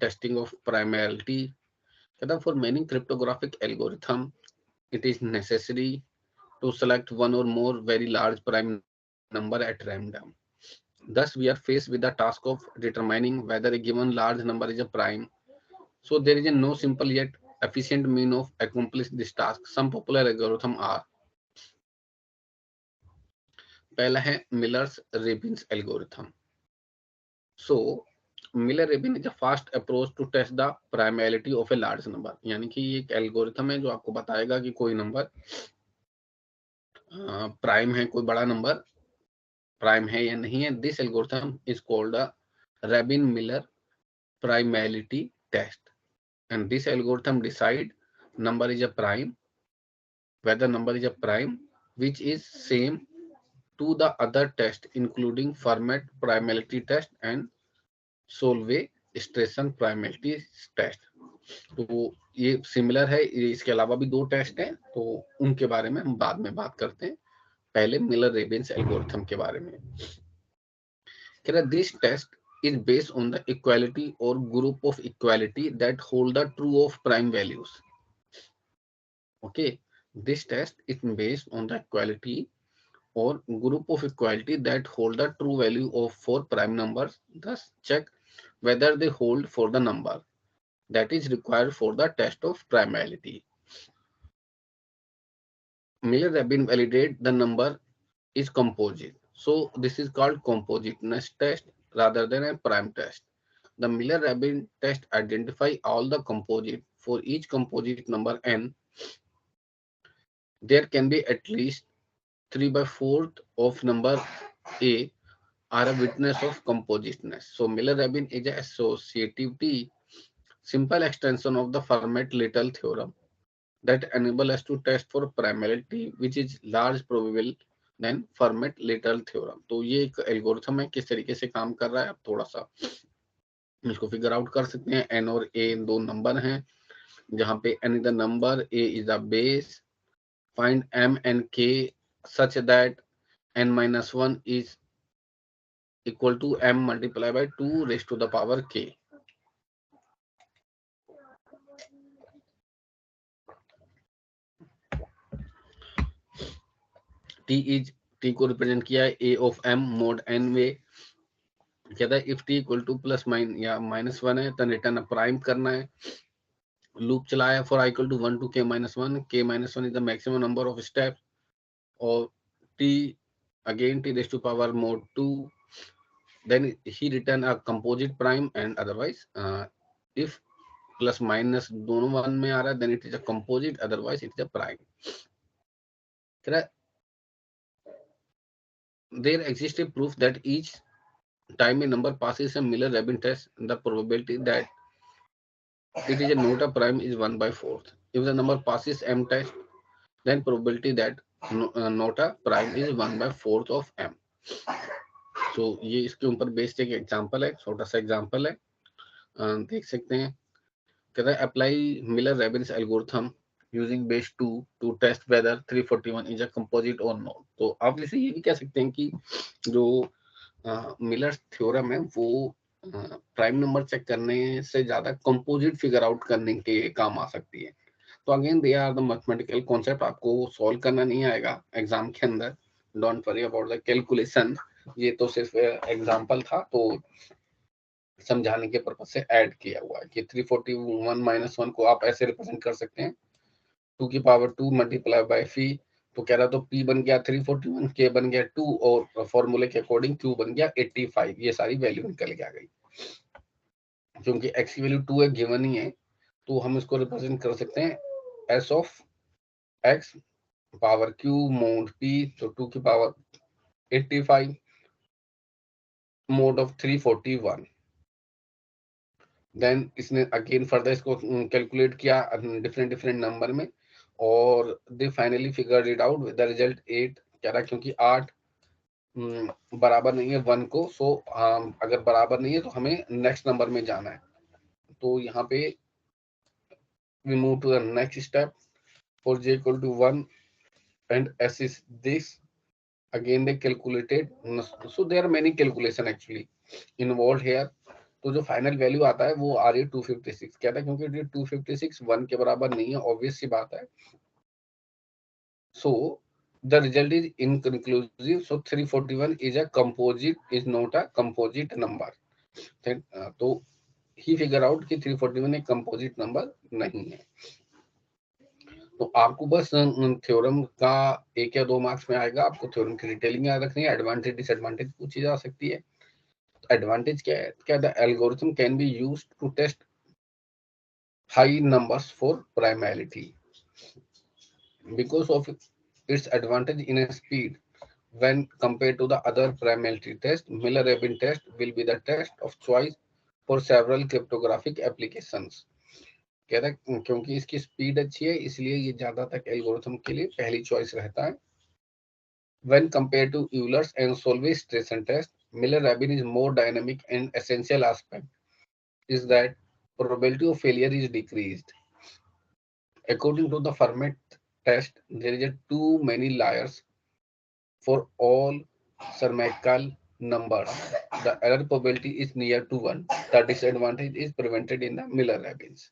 testing of primality. For many cryptographic algorithm, it is necessary to select one or more very large prime number at random. Thus, we are faced with the task of determining whether a given large number is a prime. So there is a no simple yet efficient mean of accomplish this task. Some popular algorithm are, पहला है Miller's Rabin's algorithm. So Miller Rabin is a fast approach to test the primality of a large number. यानी कि ये एक algorithm है जो आपको बताएगा कि कोई नंबर प्राइम है, कोई बड़ा नंबर प्राइम है या नहीं है. This algorithm is called the रेबिन Miller primality test, and this algorithm decide number is a prime, whether number is a prime, which is same to the other test including Fermat primality test and Solvay-Stressen primality test. तो ये similar है, इसके अलावा भी दो test हैं, तो उनके बारे में हम बाद में बात करते हैं. पहले मिलर रेबिन्स एल्गोरिथम के बारे में. This test is based on the equality or group of equality that hold the true of prime values. Okay, this test is based on the equality or group of equality that hold the true value of four prime numbers. Thus, check whether they hold for the number that is required for the test of primality. Miller-Rabin validate the number is composite. So this is called compositeness test rather than a prime test. The Miller-Rabin test identify all the composite. For each composite number n, there can be at least 3/4 of number a are a witness of compositeness. So Miller-Rabin is an associativity, simple extension of the Fermat-Little theorem that enable us to test for primality, which is large probable than Fermat-Little theorem. तो ये एक algorithm है, किस तरीके से काम कर रहा है आप थोड़ा सा इसको फिगर आउट कर सकते हैं. एन और ए दो नंबर हैं, जहां पे N is the number, A is the base. Find M and K such that N minus one is equal to M multiply by 2 raise to the power K. T को represent किया है A of M mod N में. कहता है if T equal to plus या minus one है तो return prime करना है. लूप चलाया for I equal to 1 to k minus 1. k minus 1 is the maximum number of steps, or t again t raised to power mod 2. Then he return a composite prime, and otherwise if plus minus दोनों one में आ रहा है then it is a composite, otherwise it is a prime. There exists a proof that each time a number passes a Miller-Rabin test, the probability that it is not a prime is 1/4. If the number passes m test, then probability that not a prime is 1/4 of m. So ये इसके ऊपर based एक example है, छोटा सा example है, देख सकते हैं. कहता है apply Miller Rabin's algorithm using base 2 to test whether 341 is a composite और नॉट. तो आप इसे ये भी कह सकते हैं कि जो मिलर थ्योरम है वो प्राइम नंबर चेक करने से ज्यादा कंपोजिट फिगर आउट करने के काम आ सकती है. तो again they are the mathematical concept, आपको सॉल्व करना नहीं आएगा एग्जाम के अंदर. Don't worry about the calculation, ये तो सिर्फ एग्जांपल था, तो समझाने के पर्पज से ऐड किया हुआ है कि 341 माइनस 1 को आप ऐसे रिप्रेजेंट कर सकते हैं 2 की पावर 2 मल्टीप्लाई बाय फी. तो कह रहा तो p बन गया 341, k बन गया 2 और फॉर्मूले के अकॉर्डिंग q बन गया 85. ये सारी वैल्यू निकल के आ गई. क्योंकि x की वैल्यू 2 है, गिवन ही है, तो हम इसको रिप्रेजेंट कर सकते हैं s of x power q mode p. तो 2 की पावर 85 मोड ऑफ 341. देन इसने अगेन फर्दर इसको कैलकुलेट किया डिफरेंट नंबर में, और they finally figured it out with the result 8. कह रहा क्योंकि 8 बराबर नहीं है 1 को, सो अगर बराबर नहीं है तो हमें नेक्स्ट नंबर में जाना है. तो यहाँ पे we move to the next step for j equal to 1 and s is this. Again they calculated, so there are many calculation actually involve here. तो जो फाइनल वैल्यू आता है वो आ रही है 256। कहता है क्योंकि 256 1 के बराबर नहीं है, ऑब्वियस सी बात है। So the result is inconclusive. So 341 is a composite, is not a composite number. तो ही फिगर आउट कि 341 एक कंपोजिट नंबर नहीं है। तो आपको बस थ्योरम का 1 या 2 मार्क्स में आएगा, आपको थ्योरम की डिटेलिंग याद रखनी है, एडवांटेज डिसएडवांटेज पूछी जा सकती है। एडवांटेज क्या है? क्या the algorithm can be used to test high numbers for primality because of its advantage in a speed when compared to the other primality test. Miller-Rabin test will be the test of choice for several cryptographic applications. कहता है क्योंकि इसकी speed अच्छी है इसलिए ये ज्यादा तक एल्गोरिथम के लिए पहली चॉइस रहता है। When compared to Euler's and Solvay's Stetson test, Miller-Rabin is more dynamic, and essential aspect is that probability of failure is decreased. According to the Fermat test, there is too many liars for all Sarmacal numbers. The error probability is near to 1. The disadvantage is prevented in the Miller-Rabins.